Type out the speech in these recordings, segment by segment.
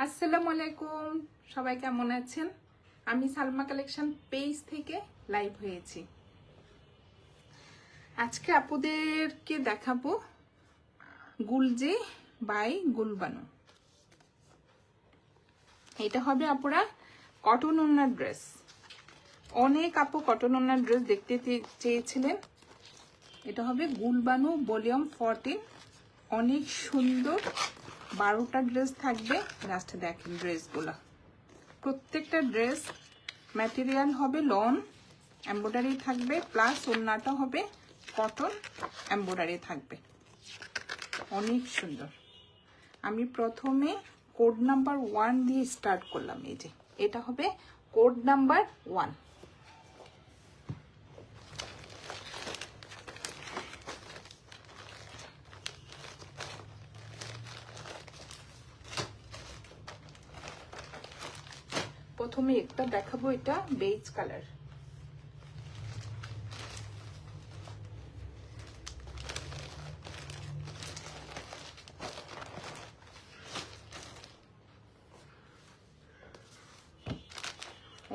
আসসালামু আলাইকুম, সবাই কেমন আছেন? আমি সালমা কালেকশন পেজ থেকে লাইভ হয়েছি। আজকে আপুদেরকে দেখাবো গুলজে বাই গুলবানু। এটা হবে আপুরা কটন ওড়নার ড্রেস। অনেক আপু কটন ওড়নার ড্রেস দেখতে চেয়েছিলেন। এটা হবে গুলবানু ভলিউম 14। অনেক সুন্দর 12টা ড্রেস থাকবে। জাস্ট দেখেন ড্রেসগুলো, প্রত্যেকটা ড্রেস ম্যাটেরিয়াল হবে লন এমব্রয়ডারি থাকবে, প্লাস ওড়নাটা হবে কটন এমব্রয়ডারি থাকবে। অনেক সুন্দর। আমি প্রথমে কোড নাম্বার 1 দিয়ে স্টার্ট করলাম। এই যে এটা হবে কোড নাম্বার 1। প্রথমে একটা দেখাবো, এটা বেজ কালার।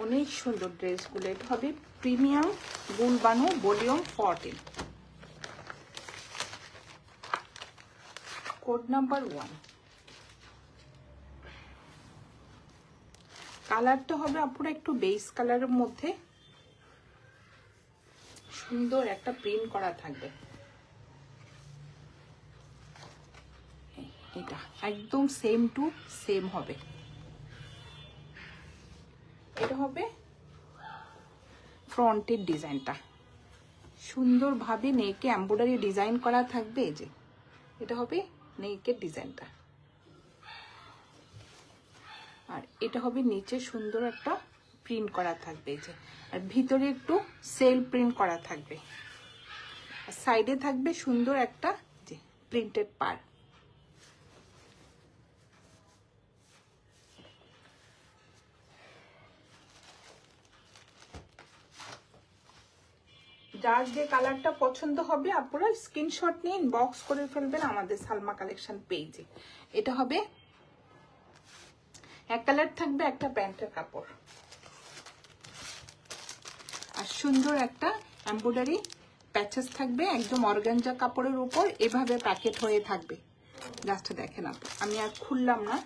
অনেক সুন্দর ড্রেসগুলো। এটা হবে premium Gulbanu volume 14, code number 1। কালারটা হবে আপনারা একটু বেস কালারের মধ্যে, সুন্দর একটা প্রিন্ট করা থাকবে। এটা একদম সেম টু সেম হবে। এটা হবে ফ্রন্টের ডিজাইনটা, সুন্দরভাবে নেকে এমব্রয়ডারি ডিজাইন করা থাকবে। এই যে এটা হবে নেকের ডিজাইনটা, আর এটা হবে নিচে সুন্দর একটা প্রিন্ট করা থাকবে। এই যে, আর ভিতরে একটু সেল প্রিন্ট করা থাকবে, আর সাইডে থাকবে সুন্দর একটা যে প্রিন্টেড পার্ট। যার যে কালারটা পছন্দ হবে আপনারা স্ক্রিনশট নিয়ে ইনবক্স করে ফেলবেন আমাদের সালমা কালেকশন পেজে। এটা হবে এক কালার থাকবে, একটা প্যান্টের কাপড়, আর সুন্দর একটা এমব্রয়ডারি প্যাচেস থাকবে একদম অর্গানজা কাপড়ের উপর, এভাবে প্যাকেট হয়ে থাকবে। জাস্ট দেখেন আপনি, আমি আর খুললাম না।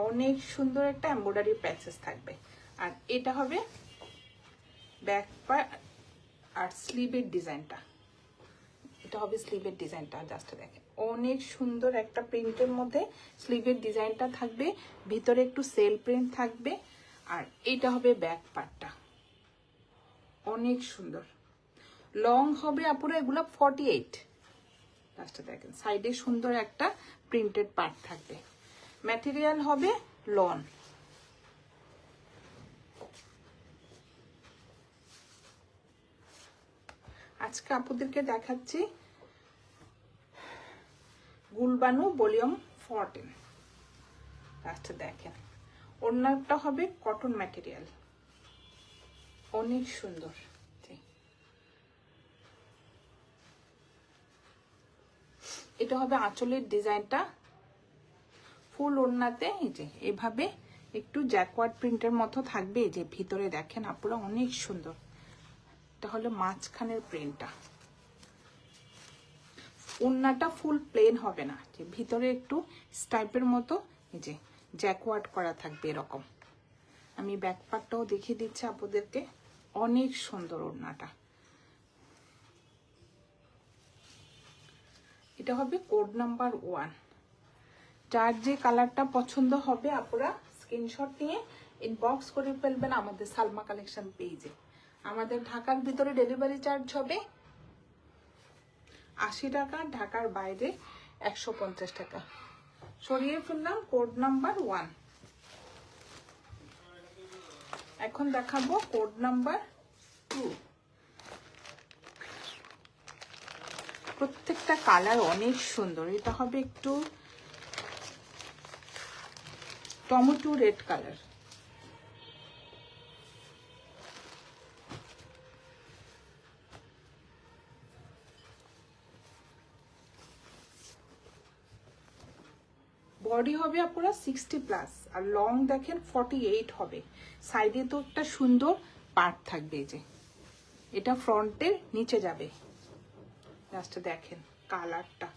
অনেক সুন্দর একটা এমব্রয়ডারি প্যাচেস থাকবে। আর এটা হবে ব্যাক পার্ট আর স্লিভের ডিজাইনটা। এটা হবে স্লিভের ডিজাইনটা, জাস্ট দেখেন অনেক সুন্দর একটা প্রিন্টের মধ্যে স্লিভের ডিজাইনটা থাকবে, ভিতরে একটু সেল প্রিন্ট থাকবে। আর এটা হবে ব্যাক পার্টটা, অনেক সুন্দর। লং হবে আপুরা এগুলো 48। জাস্ট দেখেন সাইডে সুন্দর একটা প্রিন্টেড পার্ট থাকবে। ম্যাটেরিয়াল হবে লন। আজকে আপুদেরকে দেখাচ্ছি গুলবানু ভলিউম 14। আচ্ছা দেখেন ওড়নাটা হবে কটন ম্যাটেরিয়াল, অনেক সুন্দর। এটা হবে আঁচলের ডিজাইনটা, ফুল ওড়নাতে এই যে এভাবে একটু জ্যাকওয়ার্ড প্রিন্টের মতো থাকবে। এই যে ভিতরে দেখেন আপুরা অনেক সুন্দর। এটা হলো মাঝখানের প্রিন্টটা। ওড়নাটা ফুল প্লেন হবে না, যে ভিতরে একটু স্টাইপের মতো এই যে জ্যাকওয়ার্ড করা থাকবে এরকম। আমি ব্যাক পার্টটাও দেখিয়ে দিচ্ছি আপনাদেরকে। অনেক সুন্দর ওড়নাটা। এটা হবে কোড নাম্বার 1। যার যে কালারটা পছন্দ হবে আপনারা স্ক্রিনশট নিয়ে ইনবক্স করে ফেলবেন আমাদের সালমা কালেকশন পেজে। আমাদের ঢাকার ভিতরে ডেলিভারি চার্জ হবে 80 টাকা, ঢাকার বাইরে 150 টাকা। সরিয়ে ফেললাম কোড নাম্বার 1। এখন দেখাবো কোড নাম্বার 2। প্রত্যেকটা কালার অনেক সুন্দর। এটা হবে একটু টমেটো রেড কালার, বডি হবে আপনারা 60+ আর লং দেখেন 48 হবে। সাইডে তো একটা সুন্দর পার্ট থাকবে, এই যে এটা ফ্রন্টের নিচে যাবে। জাস্ট দেখেন কালারটা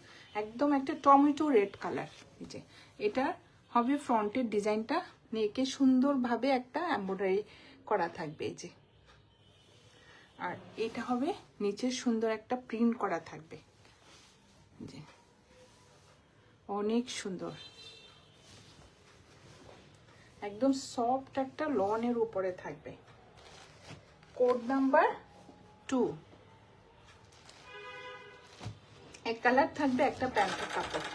একদম একটা টমেটো রেড কালার। এই যে এটা হবে ফ্রন্টের ডিজাইনটা, নেকে সুন্দরভাবে একটা এমব্রয়ডারি করা থাকবে এই যে। আর এটা হবে নিচে সুন্দর একটা প্রিন্ট করা থাকবে, যে অনেক সুন্দর একদম সফট একটা লনের উপরে থাকবে। কোড নাম্বার 2, এক কালার থাকবে, একটা প্যান্টের কাপড়,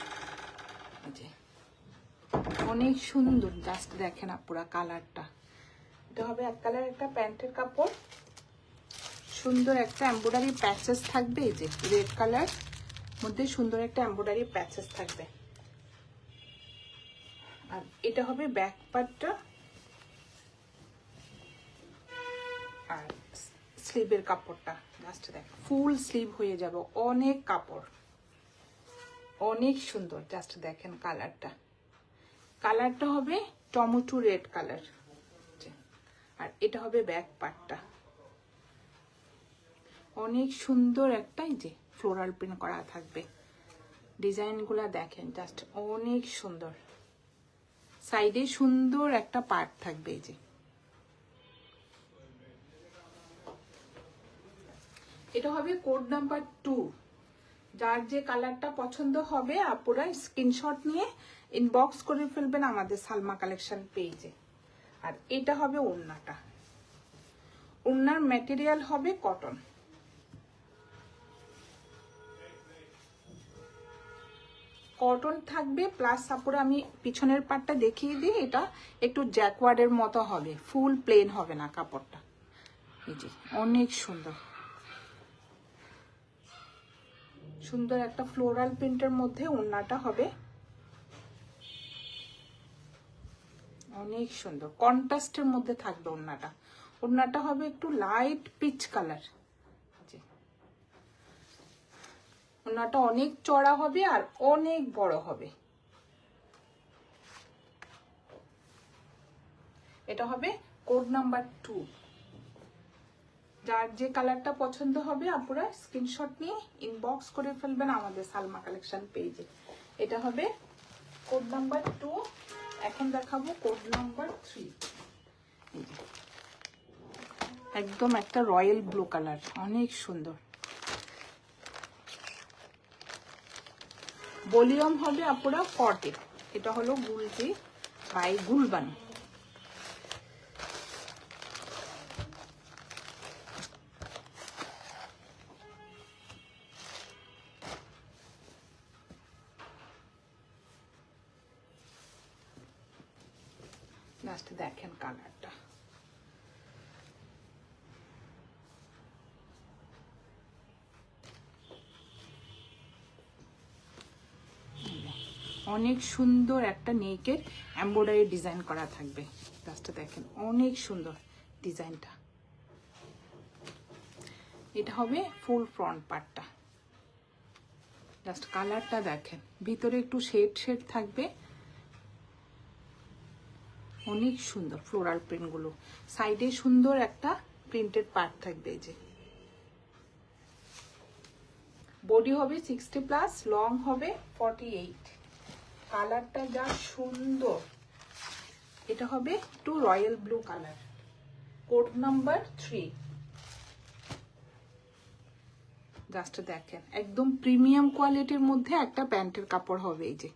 অনেক সুন্দর। জাস্ট দেখেন পুরো কালারটা, এটা হবে এক কালার একটা প্যান্টের কাপড়, সুন্দর একটা এমব্রয়ডারি প্যাচেস থাকবে এই যে রেড কালার মধ্যে সুন্দর একটা এমব্রয়ডারি প্যাচেস থাকবে। আর এটা হবে ব্যাক পার্টটা, আর স্লিভের কাপড়টা জাস্ট দেখো ফুল স্লিভ হয়ে যাবে, অনেক কাপড়, অনেক সুন্দর। জাস্ট দেখেন কালারটা, কালারটা হবে টমেটো রেড কালার। আর এটা হবে ব্যাক পার্টটা, অনেক সুন্দর একটা এই যে ফ্লোরাল প্রিন্ট করা থাকবে। ডিজাইনগুলো দেখেন জাস্ট অনেক সুন্দর। সাইডে সুন্দর একটা পার্ট থাকবে এই যে। এটা হবে কোড নাম্বার 2। যার যে কালারটা পছন্দ হবে আপনারা স্ক্রিনশট নিয়ে ইনবক্স করে ফেলবেন আমাদের সালমা কালেকশন পেজে। আর এটা হবে ওড়নাটা, ওড়নার ম্যাটেরিয়াল হবে কটন, কটন থাকবে প্লাস সাপোরে আমি পিছনের পার্টটা দেখিয়ে দিই, এটা একটু জ্যাকওয়ার্ডের মতো হবে, ফুল প্লেন হবে না কাপড়টা। এই যে অনেক সুন্দর সুন্দর একটা ফ্লোরাল প্রিন্টের মধ্যে ওড়নাটা হবে, অনেক সুন্দর কন্ট্রাস্টের মধ্যে থাকবে ওড়নাটা। ওড়নাটা হবে একটু লাইট পিচ কালার, ওড়নাটা অনেক চড়া হবে আর অনেক বড় হবে। এটা হবে কোড নাম্বার 2। যার যে কালারটা পছন্দ হবে আপনারা স্ক্রিনশট নিয়ে ইনবক্স করে ফেলবেন আমাদের সালমা কালেকশন পেজে। এটা হবে কোড নাম্বার 2। এখন দেখাবো কোড নাম্বার 3। একদম একটা রয়্যাল ব্লু কালার, অনেক সুন্দর। ভলিউম হবে আপনারা 40। এটা হলো গুলজি বাই গুলবানু। লাস্ট দেখেন কালারটা, অনেক সুন্দর একটা নেকের এমব্রয়ডারি ডিজাইন করা থাকবে। জাস্ট দেখেন অনেক সুন্দর ডিজাইনটা। এটা হবে ফুল ফ্রন্ট পার্টটা, জাস্ট কালারটা দেখেন, ভিতরে একটু শেড শেড থাকবে, অনেক সুন্দর ফ্লোরাল প্রিন্টগুলো। সাইডে সুন্দর একটা প্রিন্টেড পার্ট থাকবে এই যে। বডি হবে 60+, লং হবে 48। কালারটা যা সুন্দর, এটা হবে একটু royal blue colour. Code number 3। Just দেখেন একদম প্রিমিয়াম কোয়ালিটির মধ্যে একটা প্যান্টের কাপড় হবে এই যে।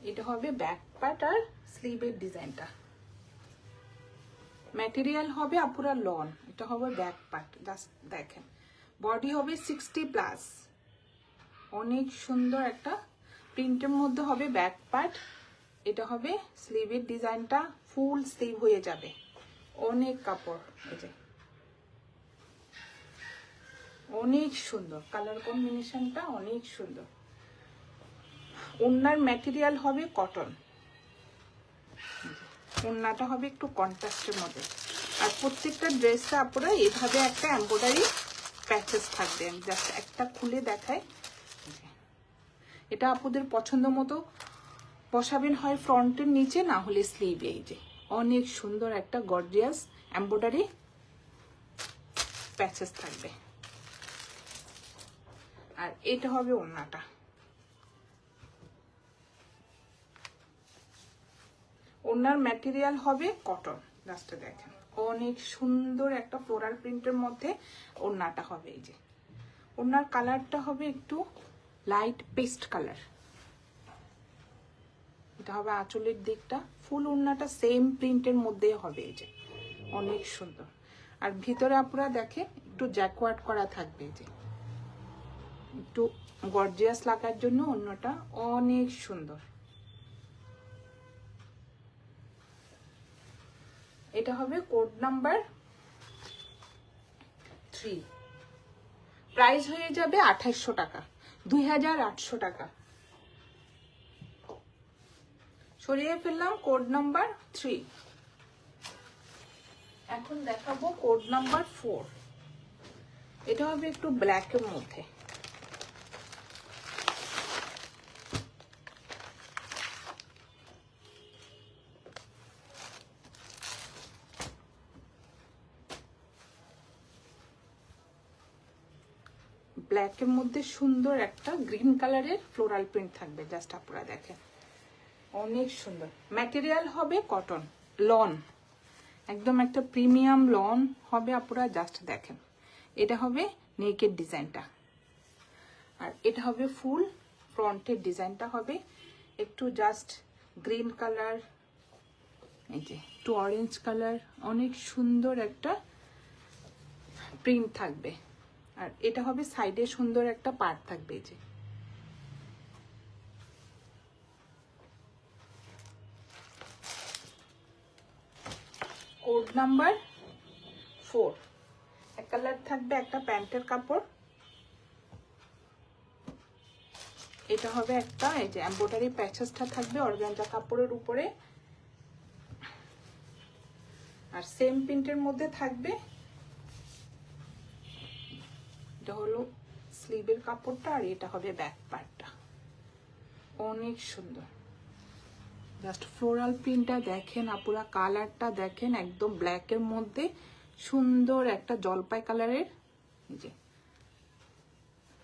এটা হবে ব্যাক পার্ট আর স্লিভের ডিজাইনটা। ম্যাটেরিয়াল হবে আপুরা লন, এটা হবে ব্যাক পার্ট। জাস্ট দেখেন বডি হবে 60+, অনেক সুন্দর একটা প্রিন্টের মধ্যে হবে ব্যাক পার্ট। এটা হবে স্লিভের ডিজাইনটা, ফুল স্লিভ হয়ে যাবে, অনেক কাপড়, এই যে অনেক সুন্দর কালার কম্বিনেশনটা, অনেক সুন্দর। ওড়নার ম্যাটেরিয়াল হবে কটন, ওড়নাটা হবে একটু কন্ট্রাস্টের মধ্যে। আর প্রত্যেকটা ড্রেসটা আপনারা এইভাবে একটা এমব্রয়ডারি প্যাচেস থাকবে। আমি জাস্ট একটা খুলে দেখাই। এটা আপনাদের পছন্দ মতো বসাবেন, হয় ফ্রন্টের নিচে, না হলে স্লিভে। এই যে অনেক সুন্দর একটা গর্জিয়াস এমব্রয়ডারি প্যাচেস থাকবে। আর এটা হবে ওড়নাটা। ওড়নার ম্যাটেরিয়াল হবে কটন। জাস্ট দেখেন অনেক সুন্দর একটা ফ্লোরাল প্রিন্টের মধ্যে ওড়নাটা হবে। এই যে ওড়নার কালারটা হবে একটু লাইট পেস্ট কালার। এটা হবে আঁচলের দিকটা। ফুল ওড়নাটা সেম প্রিন্টের মধ্যে হবে। এই যে অনেক সুন্দর। আর ভিতরে আপনারা দেখেন একটু জ্যাকওয়ার্ড করা থাকবে। এই যে একটু গর্জিয়াস লাগার জন্য ওড়নাটা অনেক সুন্দর। এটা হবে কোড নাম্বার 3। প্রাইস হয়ে যাবে 2800 টাকা, 2800 টাকা। সরিয়ে ফেললাম কোড নাম্বার 3। এখন দেখাবো কোড নাম্বার 4। এটা হবে একটু ব্ল্যাকের মধ্যে। ব্ল্যাকের মধ্যে সুন্দর একটা গ্রিন কালারের ফ্লোরাল প্রিন্ট থাকবে। জাস্ট আপনারা দেখেন অনেক সুন্দর। ম্যাটেরিয়াল হবে কটন লন, একদম একটা প্রিমিয়াম লন হবে। আপনারা জাস্ট দেখেন এটা হবে নেকের ডিজাইনটা। আর এটা হবে ফুল ফ্রন্টের ডিজাইনটা হবে একটু জাস্ট গ্রিন কালার, এই যে একটু অরেঞ্জ কালার, অনেক সুন্দর একটা প্রিন্ট থাকবে। আর এটা হবে সাইডে সুন্দর একটা পার্ট থাকবে। এই যে কোড নাম্বার 4। এক কালার থাকবে একটা প্যান্টের কাপড়। এটা হবে একটা, এই যে এমব্রয়ডারি প্যাচেসটা থাকবে অর্গানজা কাপড়ের উপরে। আর সেম প্রিন্টের মধ্যে থাকবে। এটা হলো স্লিভের কাপড়টা, আর এটা হবে ব্যাক পার্টটা। অনেক সুন্দর। জাস্ট ফ্লোরাল প্রিন্টটা দেখেন আপুরা, কালারটা দেখেন একদম ব্ল্যাকের মধ্যে সুন্দর একটা জলপাই কালারের। এই যে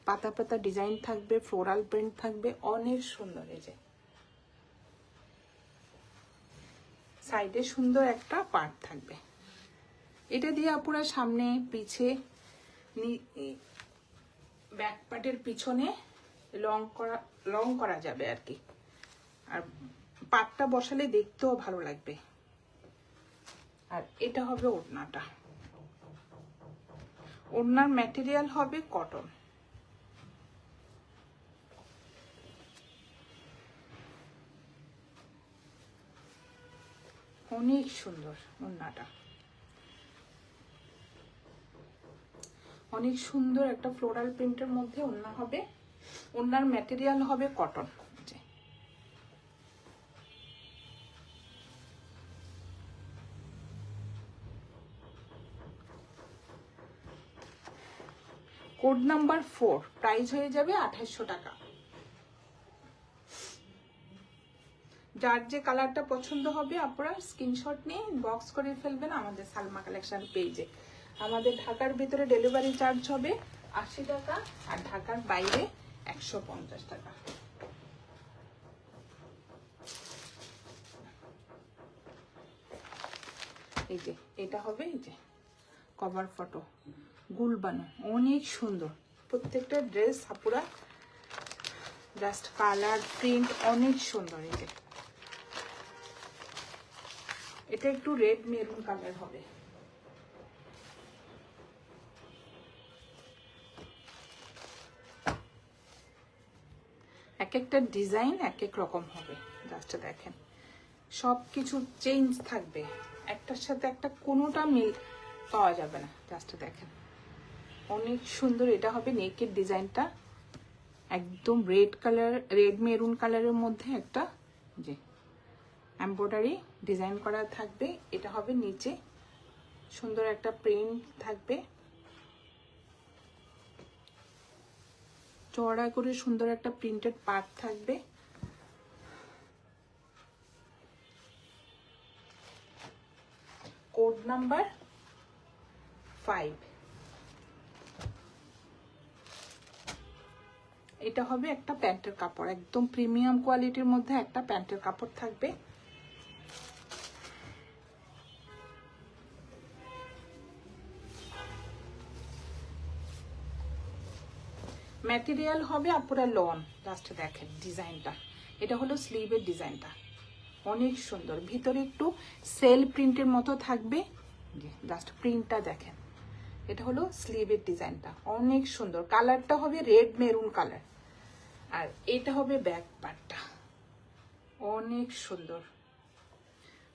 পাতা পাতা ডিজাইন থাকবে, ফ্লোরাল প্রিন্ট থাকবে, অনেক সুন্দর। এই যে সাইডে সুন্দর একটা পার্ট থাকবে। এটা দিয়ে আপুরা সামনে পিছে ব্যাক পার্টের পিছনে লং করা যাবে আর কি। আর পাটটা বসালে দেখতেও ভালো লাগবে। আর এটা হবে ওড়নাটা। ওড়নার ম্যাটেরিয়াল হবে কটন। অনেক সুন্দর ওড়নাটা, অনেক সুন্দর একটা ফ্লোরাল প্রিন্টের মধ্যে ওড়না হবে। ওড়নার ম্যাটেরিয়াল হবে কটন। Code number 4। প্রাইস হয়ে যাবে 2800 টাকা। যার যে কালারটা পছন্দ হবে আপনারা স্ক্রিনশট নিয়ে বক্স করে ফেলবেন আমাদের সালমা কালেকশন পেজে। আমাদের ঢাকার ভিতরে ডেলিভারি চার্জ হবে 80 টাকা, আর ঢাকার বাইরে 150 টাকা। এই যে এটা হবে, এই যে কভার ফটো গুলবানো, অনেক সুন্দর প্রত্যেকটা ড্রেস আপুরা। জাস্ট কালার প্রিন্ট অনেক সুন্দর। এই যে এটা একটু রেড মেরুন কালার হবে। এক একটা ডিজাইন এক এক রকম হবে। জাস্ট দেখেন সবকিছু চেঞ্জ থাকবে, একটার সাথে একটা কোনোটা মিল পাওয়া যাবে না। জাস্ট দেখেন অনেক সুন্দর। এটা হবে নেকের ডিজাইনটা একদম রেড কালার, রেড মেরুন কালারের মধ্যে একটা যে এমব্রয়ডারি ডিজাইন করা থাকবে। এটা হবে নিচে সুন্দর একটা প্রিন্ট থাকবে, চওড়া করে সুন্দর একটা প্রিন্টেড পার্ট থাকবে। Code number 5। এটা হবে একটা প্যান্টের কাপড়, একদম প্রিমিয়াম কোয়ালিটির মধ্যে একটা প্যান্টের কাপড় থাকবে। ম্যাটেরিয়াল হবে আপুরা লন। জাস্ট দেখেন ডিজাইনটা, এটা হলো স্লিভের ডিজাইনটা, অনেক সুন্দর। ভিতরে একটু সেল প্রিন্টের মতো থাকবে, জাস্ট প্রিন্টটা দেখেন। এটা হলো স্লিভের ডিজাইনটা, অনেক সুন্দর। কালারটা হবে রেড মেরুন কালার, আর এটা হবে ব্যাক পার্টটা, অনেক সুন্দর।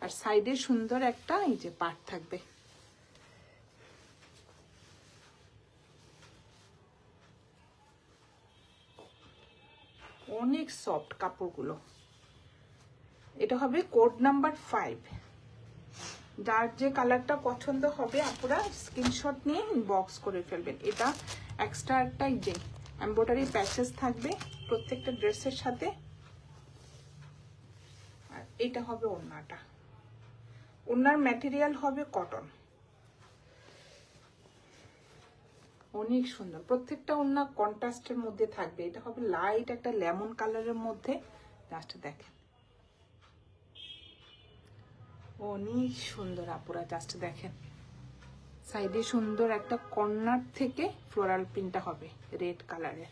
আর সাইডে সুন্দর একটা এই যে পার্ট থাকবে। অনেক সফট কাপড়গুলো। এটা হবে কোড নাম্বার 5। যার যে কালারটা পছন্দ হবে আপনারা স্ক্রিনশট নিয়ে বক্স করে ফেলবেন। এটা এক্সট্রা একটা যে এমব্রয়ডারি প্যাচেস থাকবে প্রত্যেকটা ড্রেসের সাথে। আর এটা হবে ওড়নাটা, ওড়নার ম্যাটেরিয়াল হবে কটন, অনেক সুন্দর। প্রত্যেকটা ওড়না কন্ট্রাস্টের মধ্যে থাকবে। এটা হবে লাইট একটা লেমন কালারের মধ্যে, জাস্ট দেখেন অনেক সুন্দর আপুরা, জাস্ট দেখেন। সাইডে সুন্দর একটা কর্নার থেকে ফ্লোরাল প্রিন্টটা হবে রেড কালারের।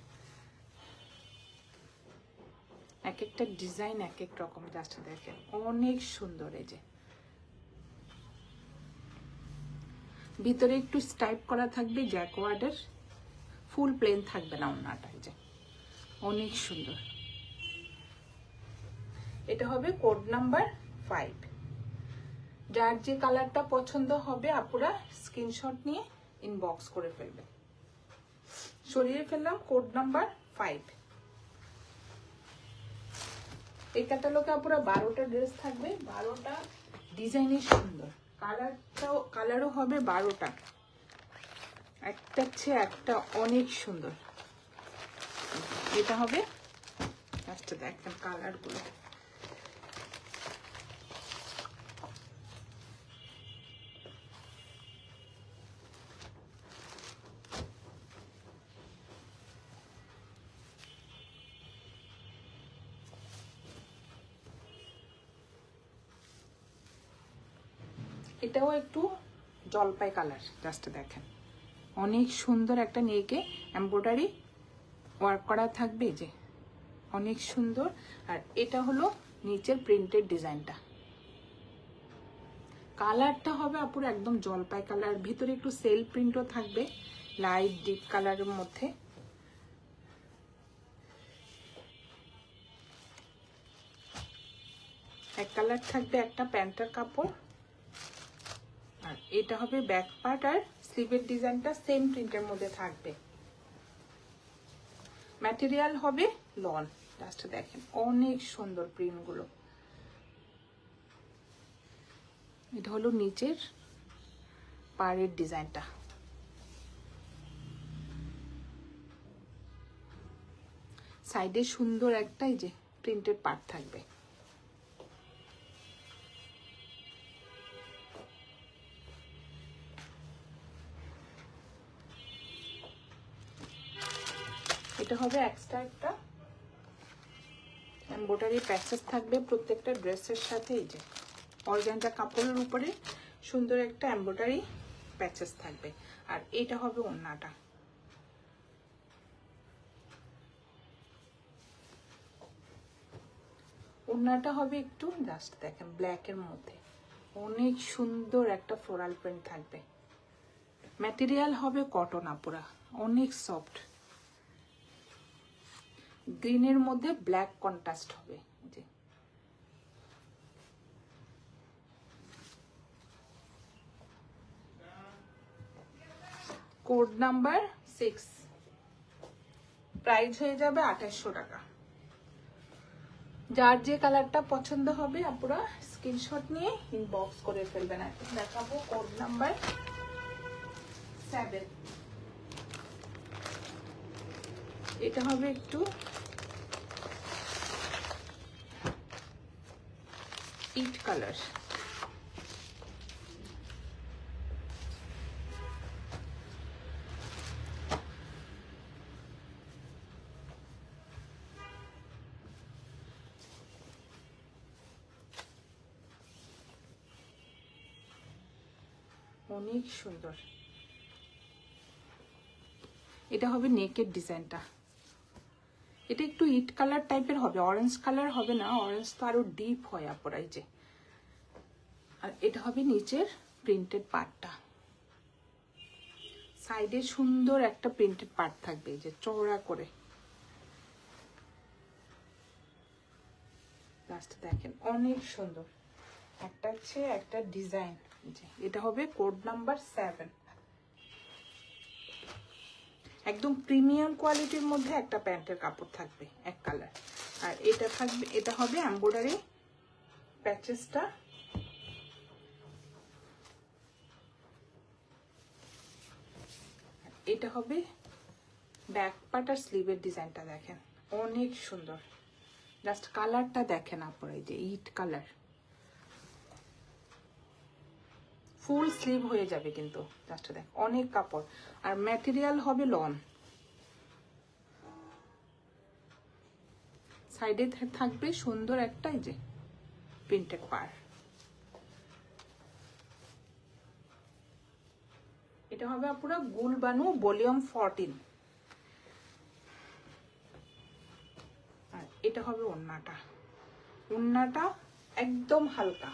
এক একটা ডিজাইন এক এক রকম, জাস্ট দেখেন অনেক সুন্দর। এই যে ভিতরে একটু স্টাইপ করা থাকবে জ্যাকওয়ার্ডের, ফুল প্লেন থাকবে না ওড়নাটা। এই যে অনেক সুন্দর। এটা হবে কোড নাম্বার 5। যার যে কালারটা পছন্দ হবে আপুরা স্ক্রিনশট নিয়ে ইনবক্স করে ফেলবেন। সরিয়ে ফেললাম কোড নাম্বার 5। এই ক্যাটালগে আপুরা 12টা ড্রেস থাকবে, 12টা ডিজাইনের সুন্দর। কালারও হবে 12টা, একটা চেয়ে একটা অনেক সুন্দর। এটা হবে আচ্ছা দেখেন কালারগুলো, এটাও একটু জলপাই কালার, জাস্ট দেখেন অনেক সুন্দর। একটা নেকে এমব্রয়ডারি ওয়ার্ক করা থাকবে, যে অনেক সুন্দর। আর এটা হলো নিচের প্রিন্টেড ডিজাইনটা। কালারটা হবে আপুর একদম জলপাই কালার, ভিতরে একটু সেল প্রিন্টও থাকবে লাইট ডিপ কালারের মধ্যে। এক কালার থাকবে একটা প্যান্টের কাপড়, আর এটা হবে ব্যাক পার্ট। আর স্লিভের ডিজাইনটা সেম প্রিন্টের মধ্যে থাকবে। ম্যাটেরিয়াল হবে লন, জাস্ট দেখেন অনেক সুন্দর প্রিন্টগুলো। এটা হলো নিচের পাড়ের ডিজাইনটা। সাইডে সুন্দর একটা এই যে প্রিন্টেড পার্ট থাকবে। এটা হবে এক্সট্রা একটা এমব্রয়ডারি প্যাচেস থাকবে প্রত্যেকটা ড্রেসের সাথে। এই যে অর্গানজা কাপড়ের উপরে সুন্দর একটা এমব্রয়ডারি প্যাচেস থাকবে। আর এটা হবে ওড়নাটা, ওড়নাটা হবে একটু জাস্ট দেখেন ব্ল্যাকের মধ্যে, অনেক সুন্দর একটা ফ্লোরাল প্রিন্ট থাকবে। ম্যাটেরিয়াল হবে কটন আপুরা, অনেক সফট। গ্রিনের মধ্যে ব্ল্যাক কন্ট্রাস্ট হবে। যে কোড নাম্বার 6, প্রাইস হয়ে যাবে 2800 টাকা। যার যে কালারটা পছন্দ হবে আপনারা স্ক্রিনশট নিয়ে ইনবক্স করে ফেলবেন। এখন দেখাবো কোড নাম্বার 7। এটা হবে একটু ইট কালার। অনেক সুন্দর। এটা হবে নেকের ডিজাইনটা। এটা একটু ইট কালার টাইপের হবে, অরেঞ্জ কালার হবে না, অরেঞ্জ তো আরো ডিপ হয় আপনারাই যে। আর এটা হবে নিচের প্রিন্টেড পার্টটা। সাইডে সুন্দর একটা প্রিন্টেড পার্ট থাকবে এই যে চওড়া করে। জাস্ট দেখেন অনেক সুন্দর একটা হচ্ছে একটা ডিজাইন। এটা হবে কোড নাম্বার 7। একদম প্রিমিয়াম কোয়ালিটির মধ্যে একটা প্যান্টের কাপড় থাকবে এক কালার। আর এটা থাকবে, এটা হবে এমব্রয়ডারি প্যাচেসটা। এটা হবে ব্যাক পার্ট আর স্লিভের ডিজাইনটা দেখেন অনেক সুন্দর। জাস্ট কালারটা দেখেন আপনারা, এই যে ইট কালার। ফুল স্লিভ হয়ে যাবে কিন্তু, জাস্ট দেখ অনেক কাপড়। আর ম্যাটেরিয়াল হবে লন। সাইডে থাকবে সুন্দর একটা এই যে প্রিন্টেড পার। এটা হবে পুরো গুলবানু ভলিউম 14। আর এটা হবে ওড়নাটা। ওড়নাটা একদম হালকা,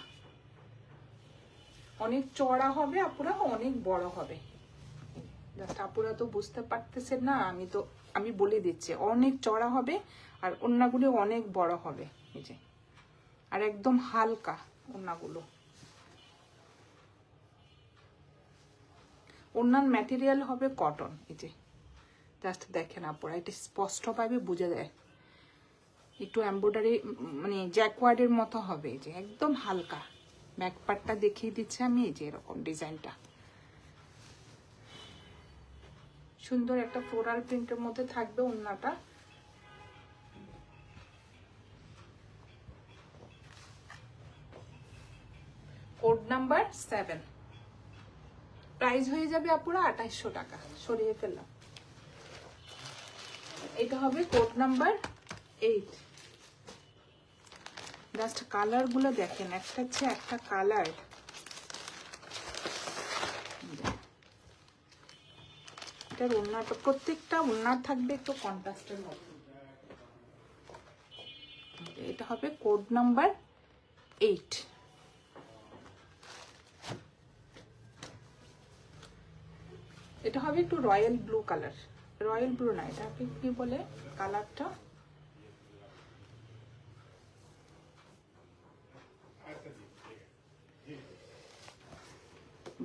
অনেক চড়া হবে আপুরা, অনেক বড় হবে। জাস্ট আপুরা তো বুঝতে পারতেছেন না, আমি বলে দিচ্ছি অনেক চড়া হবে আর ওড়নাগুলো অনেক বড় হবে এই যে। আর একদম হালকা ওড়নাগুলো। ওড়নার ম্যাটেরিয়াল হবে কটন এই যে। জাস্ট দেখেন আপুরা, এটা স্পষ্টভাবে বোঝা যায়। একটু এমব্রয়ডারি মানে জ্যাকওয়ার্ডের মতো হবে এই যে, একদম হালকা। ব্যাক পার্টটা দেখিয়ে দিচ্ছি আমি, এই যে এরকম ডিজাইনটা সুন্দর একটা ফ্লোরাল প্রিন্টের মধ্যে থাকবে ওড়নাটা। Code number 7। প্রাইস হয়ে যাবে আপুরা 2800 টাকা। সরিয়ে ফেললাম। এটা হবে কোড নাম্বার 8। জাস্ট কালার গুলো দেখেন, একটা হচ্ছে একটা কালার। এটার ওড়নাটা, প্রত্যেকটা ওড়নার থাকবে একটু কন্ট্রাস্টের মধ্যে। এটা হবে কোড নাম্বার 8। এটা হবে একটু royal blue colour. Royal blue না, এটা কি বলে কালারটা,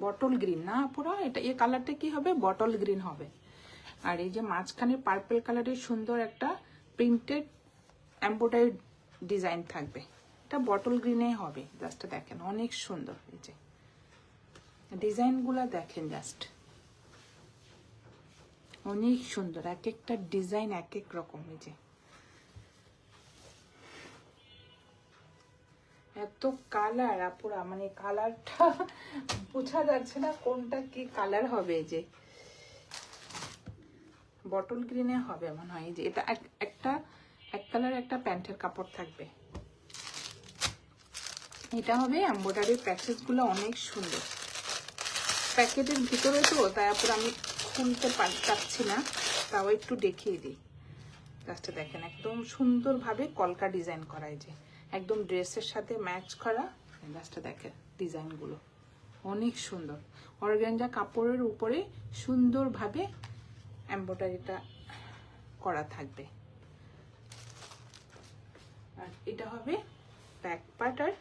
বটল গ্রিন না পুরো। এটা এই কালারটা কি হবে, বটল গ্রিন হবে। আর এই যে মাঝখানে পার্পল কালারের সুন্দর একটা প্রিন্টেড এমব্রয়ডারি ডিজাইন থাকবে, এটা বটল গ্রিনে হবে। জাস্ট দেখেন অনেক সুন্দর এই যে ডিজাইনগুলা দেখেন, জাস্ট অনেক সুন্দর। এক একটা ডিজাইন এক এক রকম। এই যে এত কালার আপুরা, মানে কালারটা বোঝা যাচ্ছে না কোনটা কি কালার হবে। যে বটল গ্রিনে হবে মনে হয়। যে এটা এক কালার একটা প্যান্টের কাপড় থাকবে। এটা হবে এমব্রয়ডারি প্যাচেস গুলো অনেক সুন্দর। প্যাকেটের ভিতরে তো তাই আপুরা আমি খুলতে পারছি না, তাও একটু দেখিয়ে দিই। জাস্ট দেখেন একদম সুন্দরভাবে কলকা ডিজাইন করা, এই যে একদম ড্রেসের সাথে ম্যাচ করা। জাস্ট দেখেন ডিজাইনগুলো অনেক সুন্দর। অর্গানজা কাপড়ের উপরে সুন্দরভাবে এমব্রয়ডারিটা করা থাকবে। আর এটা হবে ব্যাক পার্ট আর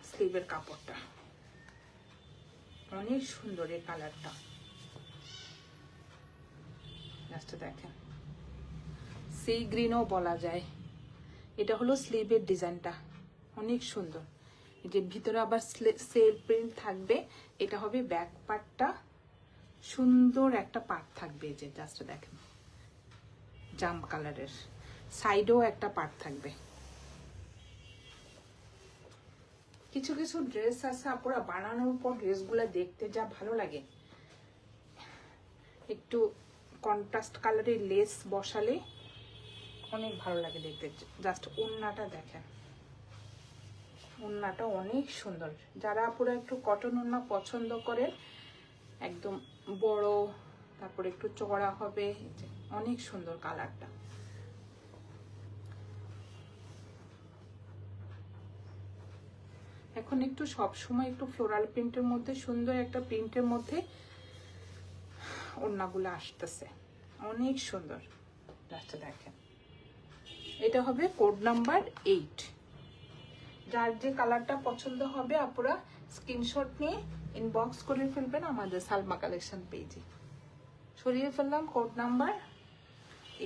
স্লিভের কাপড়টা অনেক সুন্দর। এই কালারটা জাস্ট দেখেন, সি গ্রিনও বলা যায়, এটা হলো স্লিভের ডিজাইনটা, অনেক সুন্দর। এই যে ভিতরে আবার সেল প্রিন্ট থাকবে। এটা হবে ব্যাক পার্টটা, সুন্দর একটা পার্ট থাকবে। এই যে জাস্ট দেখেন জাম কালারের, সাইডেও একটা পার্ট থাকবে। কিছু কিছু ড্রেস আছে আপুরা বানানোর পর ড্রেসগুলো দেখতে যা ভালো লাগে, একটু কন্ট্রাস্ট কালারের লেস বসালে অনেক ভালো লাগে দেখতে। জাস্ট ওড়নাটা দেখেন, ওড়নাটা অনেক সুন্দর। যারা আপুরা একটু কটন ওড়না পছন্দ করেন, একদম বড়, তারপরে একটু চওড়া হবে, অনেক সুন্দর কালারটা। এখন একটু সব সময় একটু ফ্লোরাল প্রিন্টের মধ্যে, সুন্দর একটা প্রিন্টের মধ্যে ওড়নাগুলো আসতেছে, অনেক সুন্দর। জাস্ট দেখেন, এটা হবে কোড নাম্বার 8। যার যে কালারটা পছন্দ হবে আপুরা স্ক্রিনশট নিয়ে ইনবক্স করে ফেলবেন আমাদের সালমা কালেকশন পেজে। সরিয়ে ফেললাম কোড নাম্বার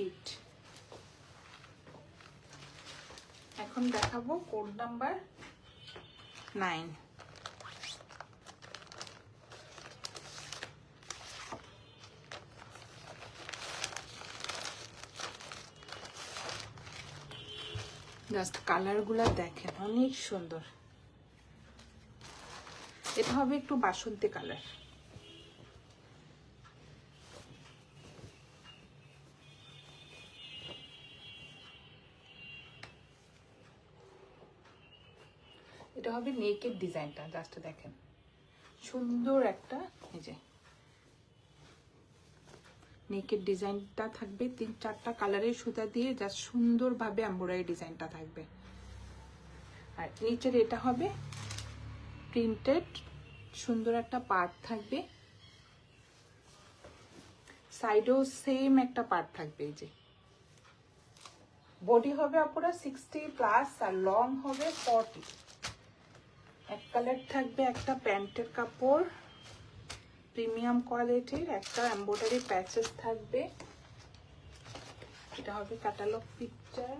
8। এখন দেখাবো কোড নাম্বার 9। জাস্ট কালারগুলা দেখেন, অনেক সুন্দর। এটা হবে একটু বাসন্তী কালার। এটা হবে নেকের ডিজাইনটা, জাস্ট দেখেন সুন্দর একটা, এই যে নেকের ডিজাইনটা থাকবে 3-4টা কালারের সুতা দিয়ে জাস্ট সুন্দরভাবে এমব্রয়ডারি ডিজাইনটা থাকবে। আর নিচের এটা হবে প্রিন্টেড, সুন্দর একটা পার্ট থাকবে, সাইডেও সেম একটা পার্ট থাকবে। এই যে বডি হবে আপুরা 60+ আর লং হবে 40। এক কালার থাকবে, একটা প্যান্টের কাপড় প্রিমিয়াম কোয়ালিটির, একটা এমব্রয়ডারি প্যাচেস থাকবে। এটা হবে ক্যাটালগ পিকচার,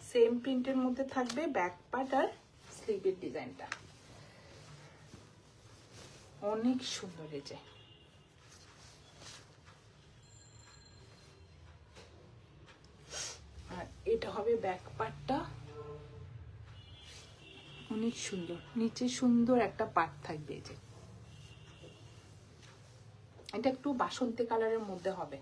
সেম প্রিন্টের মধ্যে থাকবে ব্যাক পার্ট আর স্লিভের ডিজাইনটা, অনেক সুন্দর। এই যে আর এটা হবে ব্যাক পার্টটা, অনেক সুন্দর। নিচে সুন্দর একটা পার্ট থাকবে। এই যে এটা একটু বাসন্তী কালারের মধ্যে হবে।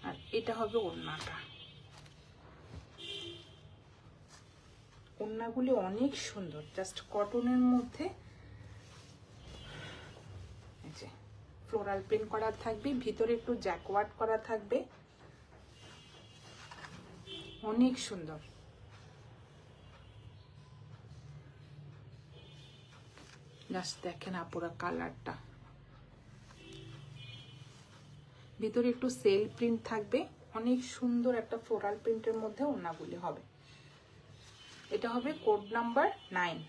আর এটা হবে ওড়নাটা, ওড়নাগুলি অনেক সুন্দর, জাস্ট কটনের মধ্যে। এই যে ফ্লোরাল প্রিন্ট করা থাকবে, ভিতরে একটু জ্যাকওয়ার্ড করা থাকবে, অনেক সুন্দর। জাস্ট দেখেন আপুরা কালারটা, ভিতরে একটু সেল প্রিন্ট থাকবে, অনেক সুন্দর একটা ফ্লোরাল প্রিন্টের মধ্যে ওড়নাগুলি হবে। এটা হবে কোড নাম্বার 9।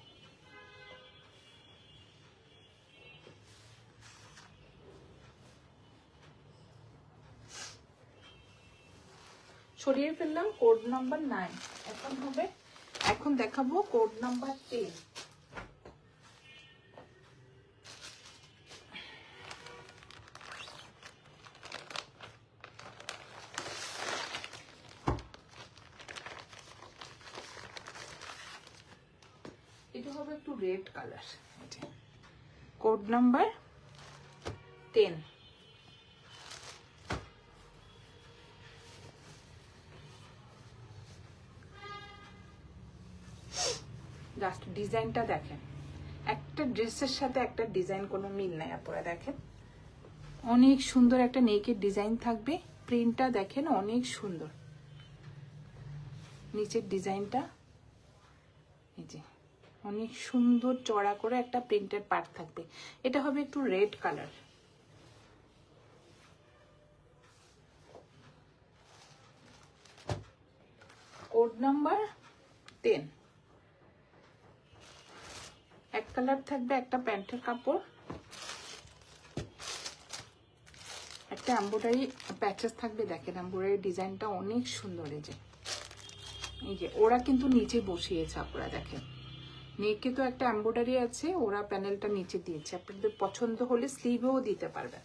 সরিয়ে ফেললাম কোড নাম্বার 9। এখন দেখাবো কোড নাম্বার 10। এটা হবে একটু red colour, code number 10। Just ডিজাইনটা দেখেন, একটা ড্রেসের সাথে একটা ডিজাইন কোনো মিল নাই আপনারা দেখেন, অনেক সুন্দর একটা নেকের ডিজাইন থাকবে, প্রিন্টটা দেখেন অনেক সুন্দর। নিচের ডিজাইনটা এই যে অনেক সুন্দর চড়া করে একটা প্রিন্টেড পার্ট থাকবে। এটা হবে একটু red colour. Code number 10। Colour থাকবে, একটা প্যান্টের কাপড়, একটা এমব্রয়ডারি প্যাচেস থাকবে। দেখেন এমব্রয়ডারি ডিজাইনটা অনেক সুন্দর। এই যে ওরা কিন্তু নিচে বসিয়েছে, আপনারা দেখেন নেকে তো একটা এমব্রয়ডারি আছে, ওরা প্যানেলটা নিচে দিয়েছে। আপনাদের পছন্দ হলে স্লিভেও দিতে পারবেন।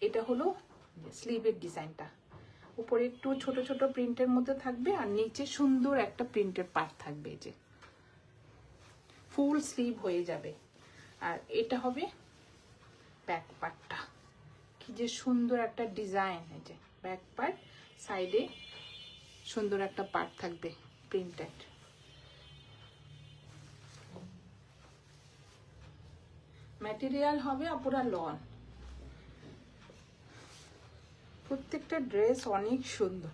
এটা হলো স্লিভের ডিজাইনটা, উপরে একটু ছোট ছোট প্রিন্টের মধ্যে থাকবে আর নিচে সুন্দর একটা প্রিন্টের পার্ট থাকবে। এই যে ফুল স্লিভ হয়ে যাবে। আর এটা হবে ব্যাক পার্টটা, কি যে সুন্দর একটা ডিজাইন। এই যে ব্যাক পার্ট, সাইডে সুন্দর একটা পার্ট থাকবে প্রিন্টেড। ম্যাটেরিয়াল হবে পুরা লন। প্রত্যেকটা ড্রেস অনেক সুন্দর।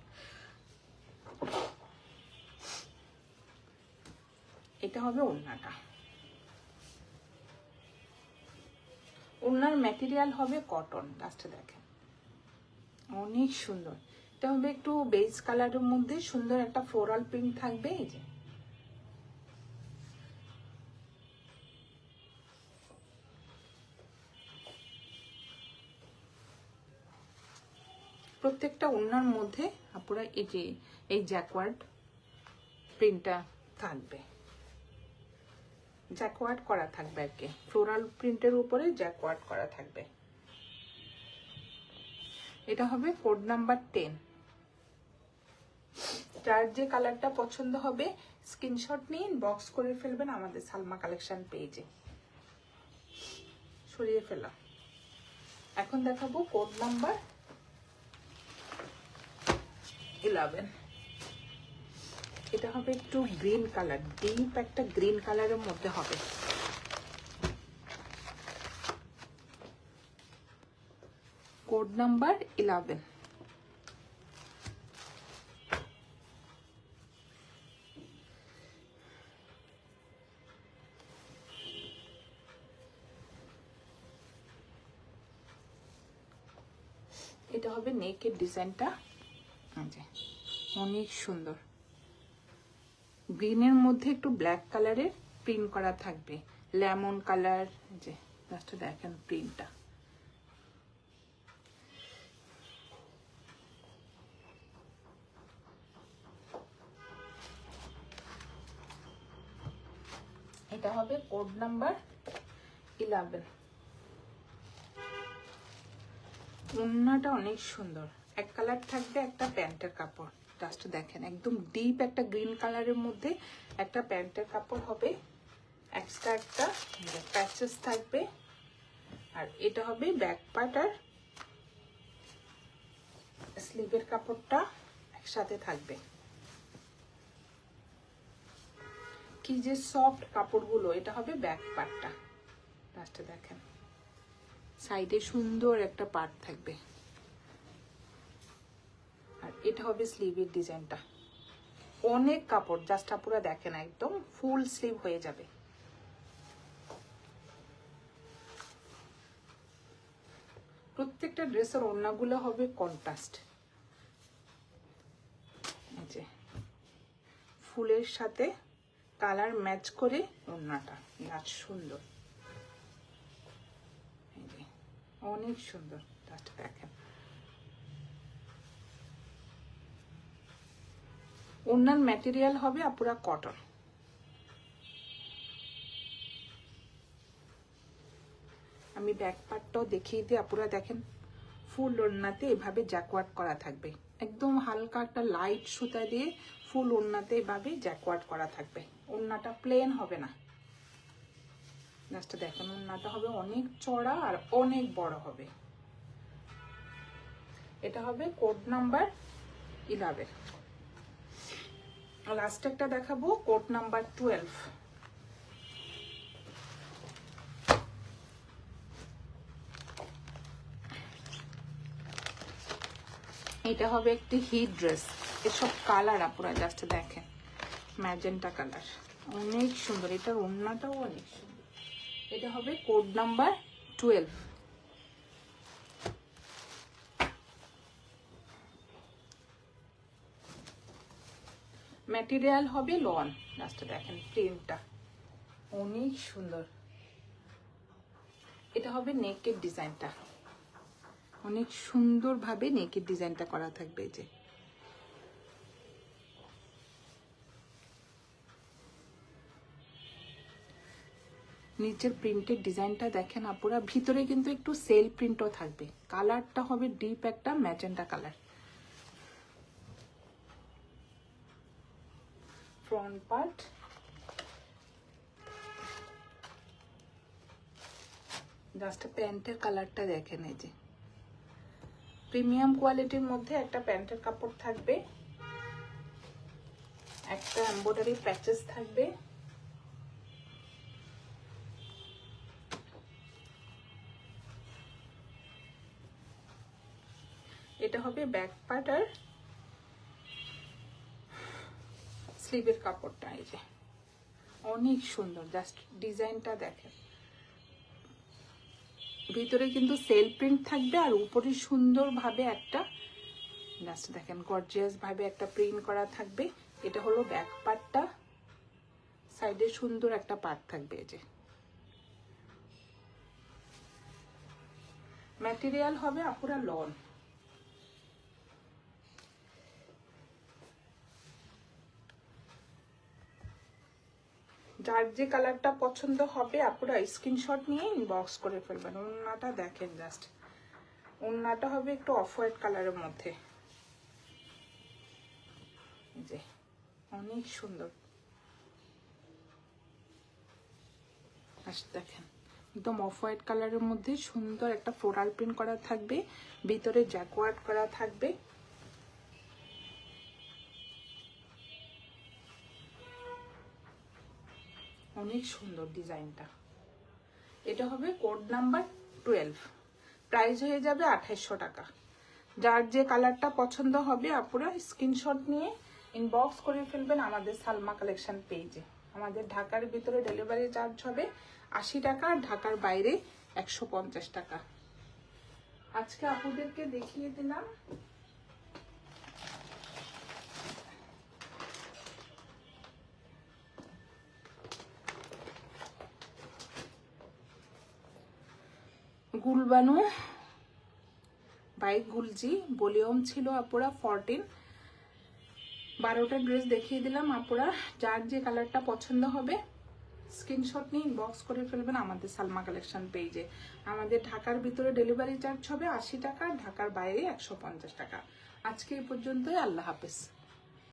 এটা হবে ওড়নাটা, ওড়নার ম্যাটেরিয়াল হবে কটন। লাস্টে দেখেন অনেক সুন্দর। এটা হবে একটু বেজ কালারের মধ্যে সুন্দর একটা ফ্লোরাল প্রিন্ট থাকবে। এই যে প্রত্যেকটা ওড়নার মধ্যে আপনারা এই যে এই জ্যাকওয়ার্ড প্রিন্টটা থাকবে, জ্যাকওয়ার্ড করা থাকবে আর কি, ফ্লোরাল প্রিন্টের উপরে জ্যাকওয়ার্ড করা থাকবে। এটা হবে কোড নাম্বার 10। যার যে কালারটা পছন্দ হবে স্ক্রিনশট নিয়ে ইনবক্স করে ফেলবেন আমাদের সালমা কালেকশন পেজে। সরিয়ে ফেলা। এখন দেখাবো কোড নাম্বার 11। এটা হবে একটু গ্রিন কালার, ডিপ একটা গ্রিন কালারের মধ্যে হবে। Code number 11। এটা হবে নেকের ডিজাইনটা, অনেক সুন্দর। গ্রিনের মধ্যে একটু ব্ল্যাক কালারের প্রিন্ট করা থাকবে, লেমন কালার। যে জাস্ট দেখেন প্রিন্টটা, এটা হবে কোড নাম্বার 11। ওড়নাটা অনেক সুন্দর, এক কালার থাকবে, একটা প্যান্টের কাপড়। জাস্ট দেখেন একদম ডিপ একটা গ্রিন কালারের মধ্যে একটা প্যান্টের কাপড় হবে, এক্সট্রা একটা প্যাচেস থাকবে। আর এটা হবে ব্যাক পার্ট আর স্লিভের কাপড়টা একসাথে থাকবে। কি যে সফট কাপড়গুলো। এটা হবে ব্যাক পার্টটা, লাস্টে দেখেন সাইডে সুন্দর একটা পার্ট থাকবে। আর এটা হবে স্লিভের ডিজাইনটা, অনেক কাপড়। জাস্ট পুরো দেখেন একদম ফুল স্লিভ হয়ে যাবে। প্রত্যেকটা ড্রেসের ওড়নাগুলো হবে কন্ট্রাস্ট। এই যে ফুলের সাথে কালার ম্যাচ করে ওড়নাটা সুন্দর, অনেক সুন্দর। দেখেন ওড়নার ম্যাটেরিয়াল হবে পুরা কটন। আমি ব্যাক পার্টটাও দেখিয়ে দিই, আপনারা দেখেন ফুল ওড়নাতে এভাবে জ্যাকওয়ার্ড করা থাকবে, একদম হালকা একটা লাইট সুতা দিয়ে ফুল ওড়নাতে এভাবে জ্যাকওয়ার্ড করা থাকবে। ওড়নাটা প্লেন হবে না। জাস্ট দেখেন ওড়নাটা হবে অনেক চড়া আর অনেক বড় হবে। এটা হবে কোড নাম্বার 11। লাস্ট একটা দেখাবো কোড নাম্বার 12। এটা হবে একটি হিট ড্রেস। এসব কালার আপনারা জাস্ট দেখেন, ম্যাজেন্টা কালার, অনেক সুন্দর। এটার ওড়নাটাও অনেক সুন্দর। এটা হবে কোড নাম্বার 12। ম্যাটেরিয়াল হবে লন। জাস্ট দেখেন প্রিন্টটা অনেক সুন্দর। এটা হবে নেকের ডিজাইনটা, অনেক সুন্দরভাবে নেকের ডিজাইনটা করা থাকবে। এই যে নিচের প্রিন্টের ডিজাইনটা দেখেন আপুরা, ভিতরে কিন্তু একটু সেল প্রিন্টও থাকবে। কালারটা হবে ডিপ একটা magenta colour. Front part, just প্যান্টের কালারটা দেখেন। এই যে প্রিমিয়াম কোয়ালিটির মধ্যে একটা প্যান্টের কাপড় থাকবে, একটা এমব্রয়ডারি প্যাচেস থাকবে। এটা হবে ব্যাক পার্ট আর স্লিভের কাপড়টা। এই যে অনেক সুন্দর, জাস্ট ডিজাইনটা দেখেন। ভিতরে কিন্তু সেল প্রিন্ট থাকবে আর উপরে সুন্দরভাবে একটা জাস্ট দেখেন গর্জিয়াস ভাবে একটা প্রিন্ট করা থাকবে। এটা হলো ব্যাক পার্টটা, সাইডে সুন্দর একটা পার্ট থাকবে। এই যে ম্যাটেরিয়াল হবে আপুরা লন। যার যে কালারটা পছন্দ হবে আপুরা স্ক্রিনশট নিয়ে ইনবক্স করে ফেলবেন। ওড়নাটা দেখেন, জাস্ট ওড়নাটা হবে একটু অফ হোয়াইট কালারের মধ্যে। যে অনেক সুন্দর, দেখেন একদম অফ হোয়াইট কালারের মধ্যে সুন্দর একটা ফ্লোরাল প্রিন্ট করা থাকবে, ভিতরে জ্যাকওয়ার্ড করা থাকবে। অনেক সুন্দর ডিজাইনটা। এটা হবে কোড নাম্বার 12, প্রাইস হয়ে যাবে 2800 টাকা। যার যে কালারটা পছন্দ হবে আপুরা স্ক্রিনশট নিয়ে ইনবক্স করে ফেলবেন আমাদের সালমা কালেকশন পেজে। আমাদের ঢাকার ভিতরে ডেলিভারি চার্জ হবে 80 টাকা, আর ঢাকার বাইরে 150 টাকা। আজকে আপুদেরকে দেখিয়ে দিলাম গুলবানু বাই গুলজি, ভলিউম ছিল আপুরা 14। 12টা ড্রেস দেখিয়ে দিলাম আপুরা। যার যে কালারটা পছন্দ হবে স্ক্রিনশট নিয়ে ইনবক্স করে ফেলবেন আমাদের সালমা কালেকশন পেজে। আমাদের ঢাকার ভিতরে ডেলিভারি চার্জ হবে 80 টাকা, ঢাকার বাইরে 150 টাকা। আজকে এই পর্যন্তই, আল্লাহ হাফেজ।